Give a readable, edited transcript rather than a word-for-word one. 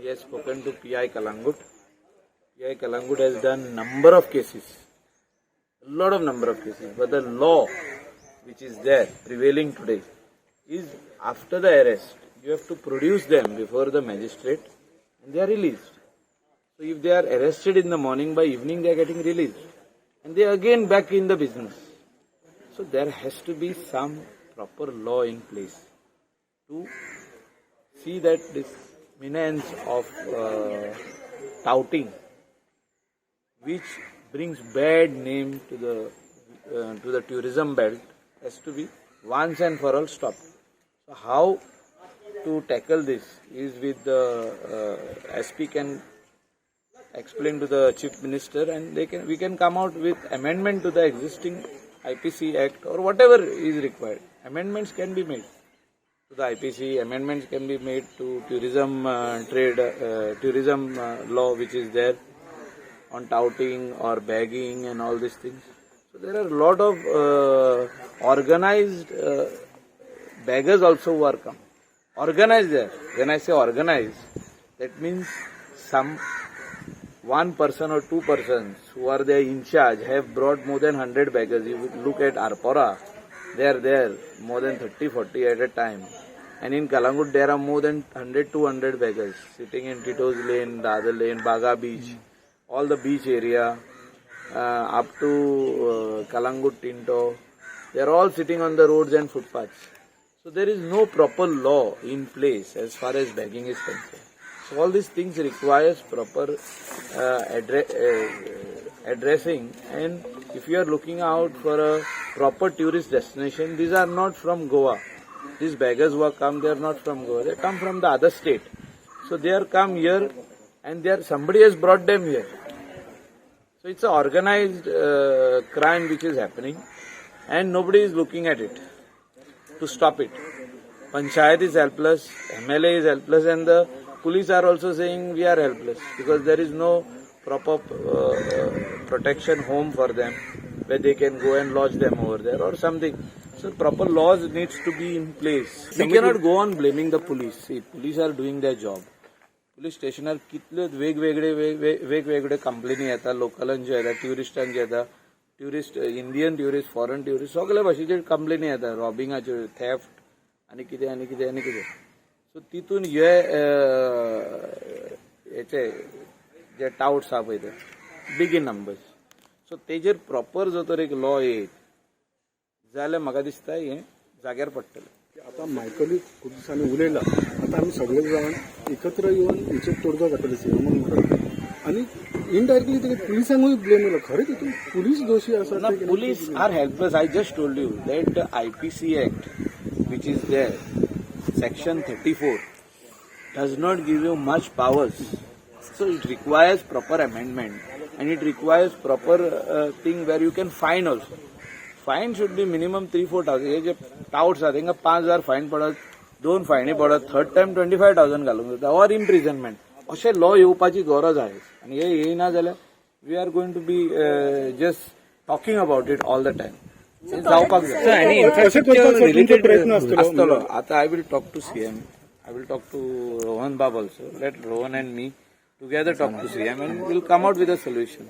he has spoken to PI Kalangut. PI Kalangut has done number of cases, a lot of number of cases, but the law which is there prevailing today is after the arrest, you have to produce them before the magistrate and they are released. So if they are arrested in the morning, by evening they are getting released and they are again back in the business. So there has to be some proper law in place to see that this menace of touting, which brings bad name to the tourism belt, has to be once and for all stopped. So how to tackle this is with the SP can explain to the Chief Minister, and we can come out with amendment to the existing IPC Act or whatever is required. Amendments can be made to the IPC, amendments can be made to tourism tourism law which is there on touting or bagging and all these things. So there are a lot of organized beggars also who are come. Organized there. When I say organized, that means some one person or two persons who are there in charge have brought more than 100 beggars. You look at Arpora, they are there more than 30-40 at a time. And in Kalangut there are more than 100-200 beggars sitting in Tito's Lane, Dadar Lane, Baga Beach, all the beach area, up to Kalangut Tinto. They are all sitting on the roads and footpaths. So there is no proper law in place as far as begging is concerned. So all these things requires proper addressing, and if you are looking out for a proper tourist destination, these are not from Goa. These beggars who have come, they are not from Goa. They come from the other state. So they are come here and somebody has brought them here. So it's an organized crime which is happening and nobody is looking at it to stop it. Panchayat is helpless, MLA is helpless, and the police are also saying we are helpless because there is no proper protection home for them where they can go and lodge them over there or something. So proper laws needs to be in place. We cannot go on blaming the police. See, police are doing their job. Police स्टेशनार कितले वेगवेगळे कंप्लेनी येता लोकलांचे येता ट्युरिस्टांचे येता tourist Indian tourist foreign tourist सगळ्या भाशेचे कंप्लेनी येता रॉबिंगाचे theft आनी कितें आनी कितें आनी कितें सो तितून हेचे जे टाउट्स आहा पळय ते बिग इन नंबर्स सो तेजेर प्रॉपर जर तर एक लॉ येत जाल्यार म्हाका दिसता हें जाग्यार पडटलें. आता मायकली खूप दिसांनी उलयला आता आमी सगळे जाण एकत्र येवन हेचेर तोडगा काडटले सीएम म्हणून आनी इनडायरेक्टली तेगे पुलिसांकूय ब्लेम केला खरें तितून पुलीस दोशी आसा ना police are helpless. I just told you that IPC Act which is there, section 34 does not give you much powers, so it requires proper amendment and it requires proper thing where you can fine also. Fine should be minimum 3-4,000. हे जे touts आहात तांकां 5,000 fine पडत, 2 फायनी पडत, third time 25,000 घालूंक जाता or imprisonment. अशें law येवपाची गरज आहे आनी हे येयना जाल्यार we are going to be just talking about it all the time. जावपाक जाय आसतलो. आतां I will talk to CM, I will talk to Rohan बाब also. Let Rohan and me together talk to CM and we'll come out with a solution.